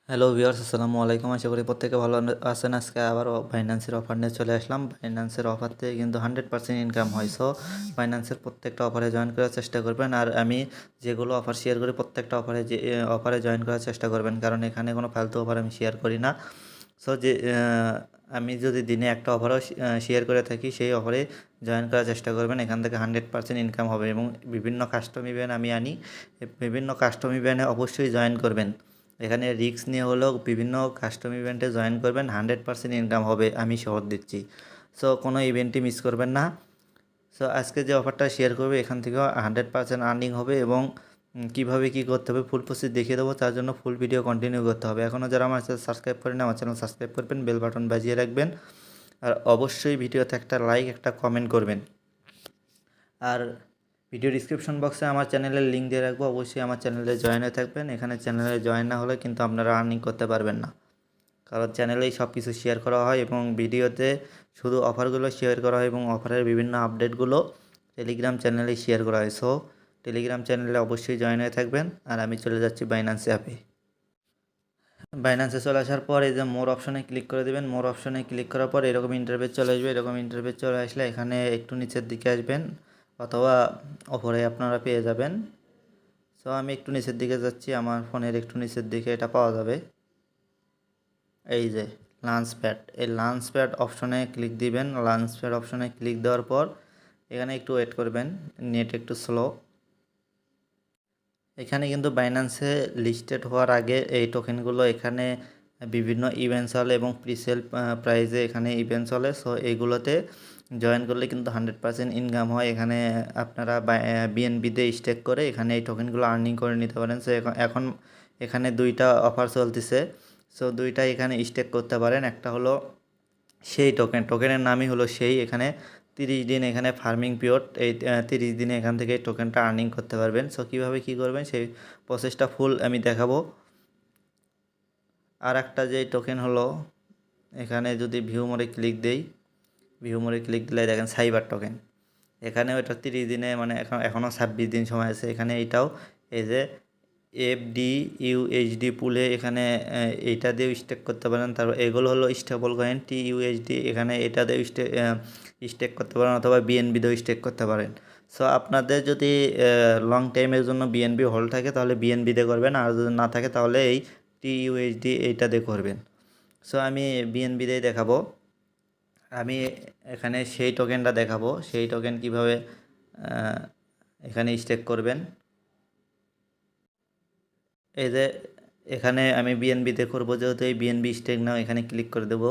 Hello viewers, আসসালামু আলাইকুম। আশা করি প্রত্যেকে ভালো আছেন। আজকে আবার বাইন্যান্সের অফার নিয়ে চলে আসলাম। বাইন্যান্সের অফার থেকে কিন্তু 100% ইনকাম হয়। সো বাইন্যান্সের প্রত্যেকটা অফারে জয়েন করার চেষ্টা করবেন। আর আমি যেগুলো অফার শেয়ার করি প্রত্যেকটা অফারে জয়েন করার চেষ্টা করবেন, কারণ এখানে কোনো ফালতু অফার আমি শেয়ার করি না। সো আমি যদি দিনে একটা অফারও শেয়ার করে থাকি, সেই অফারে জয়েন করার চেষ্টা করবেন। এখান থেকে 100% ইনকাম হবে এবং বিভিন্ন কাস্টম ইভেন্ট আমি আনি। বিভিন্ন কাস্টম ইভেন্টে অবশ্যই জয়েন করবেন। এখানে রিস্ক নিয়ে হলেও বিভিন্ন কাস্টম ইভেন্টে জয়েন করবেন, 100% ইনকাম হবে, আমি শপথ দিচ্ছি। সো কোনো ইভেন্টই মিস করবেন না। সো আজকে যে অফারটা শেয়ার করবে, এখান থেকেও 100% আর্নিং হবে এবং কীভাবে কী করতে হবে ফুল প্রসেস দেখিয়ে দেবো। তার জন্য ফুল ভিডিও কন্টিনিউ করতে হবে। এখনও যারা আমার চ্যানেল সাবস্ক্রাইব করেন, আমার চ্যানেল সাবস্ক্রাইব করবেন, বেল বাটন বাজিয়ে রাখবেন, আর অবশ্যই ভিডিওতে একটা লাইক, একটা কমেন্ট করবেন। আর ভিডিও ডিসক্রিপশন বক্সে আমার চ্যানেলের লিঙ্ক দিয়ে রাখবো, অবশ্যই আমার চ্যানেলে জয়েন হয়ে থাকবেন। এখানে চ্যানেলে জয়েন না হলে কিন্তু আপনারা আর্নিং করতে পারবেন না, কারণ চ্যানেলেই সব কিছু শেয়ার করা হয় এবং ভিডিওতে শুধু অফারগুলো শেয়ার করা হয় এবং অফারের বিভিন্ন আপডেটগুলো টেলিগ্রাম চ্যানেলেই শেয়ার করা হয়। সো টেলিগ্রাম চ্যানেলে অবশ্যই জয়েন হয়ে থাকবেন। আর আমি চলে যাচ্ছি বাইন্যান্স অ্যাপে। বাইন্যান্সে চলে আসার পর এই যে মোর অপশনে ক্লিক করে দেবেন। মোর অপশনে ক্লিক করার পর এরকম ইন্টারফেস চলে আসবে। এরকম ইন্টারফেস চলে আসলে এখানে একটু নিচের দিকে আসবেন, অথবা ওপরে আপনারা পেয়ে যাবেন। সো আমি একটু নিচের দিকে যাচ্ছি, আমার ফোনের একটু নিচের দিকে এটা পাওয়া যাবে। এই যে লঞ্চপ্যাড, এই লঞ্চপ্যাড অপশনে ক্লিক দিবেন। লঞ্চপ্যাড অপশনে ক্লিক দেওয়ার পর এখানে একটু ওয়েট করবেন, নেট একটু স্লো। এখানে কিন্তু বাইন্যান্সে লিস্টেড হওয়ার আগে এই টোকেনগুলো এখানে বিভিন্ন ইভেন্ট চলে এবং প্রিসেল প্রাইজে এখানে ইভেন্ট চলে। সো এইগুলোতে জয়েন করলে কিন্তু 100% ইনকাম হয়। এখানে আপনারা বিএনবিতে স্টেক করে এখানে এই টোকেনগুলো আর্নিং করে নিতে পারেন। সো এখন এখানে দুইটা অফার চলতেছে। সো দুইটা এখানে স্টেক করতে পারেন। একটা হলো সেই টোকেনের নামই হলো সেই। এখানে 30 দিন এখানে ফার্মিং পিরিয়ড, এই 30 দিনে এখান থেকে টোকেনটা আর্নিং করতে পারবেন। সো কীভাবে কী করবেন সেই প্রসেসটা ফুল আমি দেখাবো। আর একটা যে টোকেন হলো, এখানে যদি ভিউ মোড়ে ক্লিক দেই, ভিউ মোড়ে ক্লিক দিলে দেখেন সাইবার টোকেন। এখানেও এটা 30 দিনে, মানে এখনও 26 দিন সময় আছে। এখানে এইটাও এই যে এফডি ইউএইচডি পুলে এখানে এইটা দিয়েও স্টেক করতে পারেন। তারপর এগুলো হলো স্টেবল কয়েন টিইউএইচডি, এখানে এটা দিয়েও স্টেক করতে পারেন, অথবা বিএনবি দিয়েও স্টেক করতে পারেন। সো আপনাদের যদি লং টাইমের জন্য বিএনবি হোল্ড থাকে তাহলে বিএনবি দিয়ে করবেন, আর যদি না থাকে তাহলে এই টিইউএইচডি এইটা দিয়ে করবেন। সো আমি বিএনবি দিয়ে দেখাবো। আমি এখানে সেই টোকেনটা দেখাবো, সেই টোকেন কিভাবে এখানে স্টেক করবেন। এই যে এখানে আমি বিএনবিতে করবো, যেহেতু এই বিএনবি স্টেক নাও, এখানে ক্লিক করে দেবো।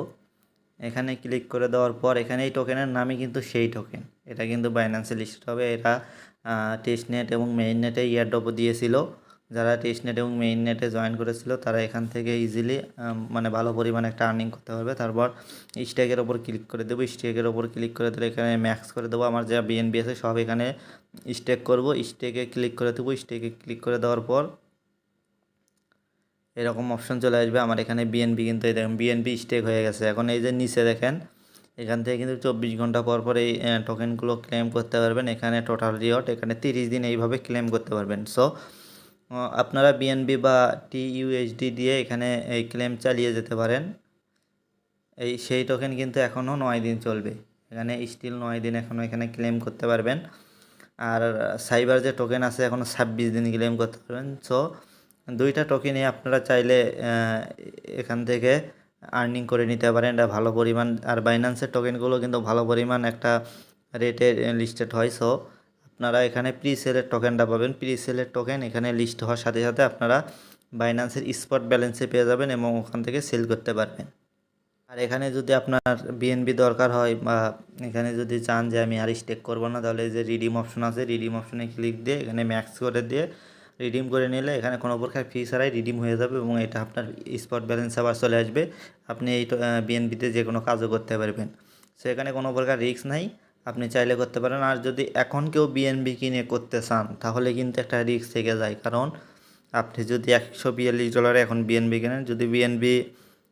এখানে ক্লিক করে দেওয়ার পর এখানে এই টোকেনের নামই কিন্তু সেই টোকেন, এটা কিন্তু বাইন্যান্সে লিস্টেড হবে। এটা টেস্টনেট এবং মেইন নেটে ইয়ারড্রপ দিয়েছিল। যারা টেস্টনেট এবং মেইন নেটে জয়েন করেছিল তারা এখান থেকে ইজিলি মানে ভালো পরিমাণে একটা আর্নিং করতে পারবে। তারপর স্টেকের ওপর ক্লিক করে দেবো। স্টেকের ওপর ক্লিক করে দিলে এখানে ম্যাক্স করে দেবো। আমার যা বিএনবি আছে সব এখানে স্টেক করব। স্টেকে ক্লিক করে দেবো। স্টেকে ক্লিক করে দেওয়ার পর এরকম অপশন চলে আসবে। আমার এখানে বিএনবি কিন্তু এই দেখেন বিএনবি স্টেক হয়ে গেছে। এখন এই যে নিচে দেখেন, এখান থেকে কিন্তু 24 ঘন্টা পর পর এই টোকেনগুলো ক্লেম করতে পারবেন। এখানে টোটাল রিওয়ার্ড, এখানে 30 দিন এইভাবে ক্লেম করতে পারবেন। সো আপনারা বিএনবি বা টিইউএইচডি দিয়ে এখানে এই ক্লেম চালিয়ে যেতে পারেন। এই সেই টোকেন কিন্তু এখনও 9 দিন চলবে, এখানে স্টিল 9 দিন এখনও এখানে ক্লেম করতে পারবেন। আর সাইবার যে টোকেন আছে এখনও 26 দিন ক্লেম করতে পারবেন। সো দুইটা টোকেনই আপনারা চাইলে এখান থেকে আর্নিং করে নিতে পারেন, এটা ভালো পরিমাণ। আর বাইন্যান্সের টোকেনগুলো কিন্তু ভালো পরিমাণ একটা রেটে লিস্টেড হয়। সো আপনারা এখানে প্রি সেলের টোকেনটা পাবেন। প্রি সেলের টোকেন এখানে লিস্ট হওয়ার সাথে সাথে আপনারা বাইন্যান্সের স্পট ব্যালেন্সে পেয়ে যাবেন এবং ওখান থেকে সেল করতে পারবেন। আর এখানে যদি আপনার বিএনবি দরকার হয়, বা এখানে যদি চান যে আমি আর স্টেক করবো না, তাহলে যে রিডিম অপশন আছে, রিডিম অপশনে ক্লিক দিয়ে এখানে ম্যাক্স করে দিয়ে রিডিম করে নিলে এখানে কোনো প্রকার ফি ছাড়াই রিডিম হয়ে যাবে এবং এটা আপনার স্পট ব্যালেন্স আবার চলে আসবে। আপনি এই বিএনবিতে যে কোনো কাজও করতে পারবেন। সো এখানে কোনো প্রকার রিস্ক নাই, আপনি চাইলে করতে পারেন। আর যদি এখন কেউ বিএনবি কিনে করতে চান তাহলে কিন্তু একটা রিস্ক থেকে যায়, কারণ আপনি যদি $142 এখন বিএনবি কেনেন, যদি বিএনবি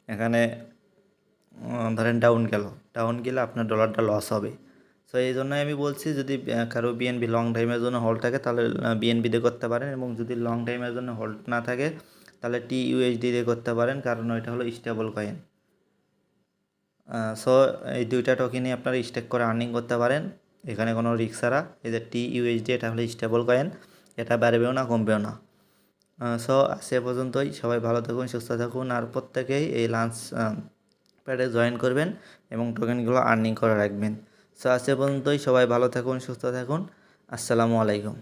এখানে ধরেন ডাউন গেলে আপনার ডলারটা লস হবে। সো এই জন্যই আমি বলছি, যদি কারো বিএনবি লং টাইমের জন্য হোল্ড থাকে তাহলে বিএনবিতে করতে পারেন, এবং যদি লং টাইমের জন্য হোল্ড না থাকে তাহলে TUSD দিয়ে করতে পারেন, কারণ ওইটা হলো স্টেবল কয়েন। সো এই দুইটা টোকেনই আপনারা স্টেক করে আর্নিং করতে পারেন, এখানে কোনো রিস্ক ছাড়া। এই যে TUSD, এটা হলো স্টেবল কয়েন, এটা বাড়বেও না কমবেও না। সো সে পর্যন্তই, সবাই ভালো থাকুন, সুস্থ থাকুন, আর প্রত্যেকেই এই লাঞ্চ প্যাডে জয়েন করবেন এবং টোকেনগুলো আর্নিং করে রাখবেন। সো আজ পর্যন্তই, সবাই ভালো থাকুন, সুস্থ থাকুন, আসসালামু আলাইকুম।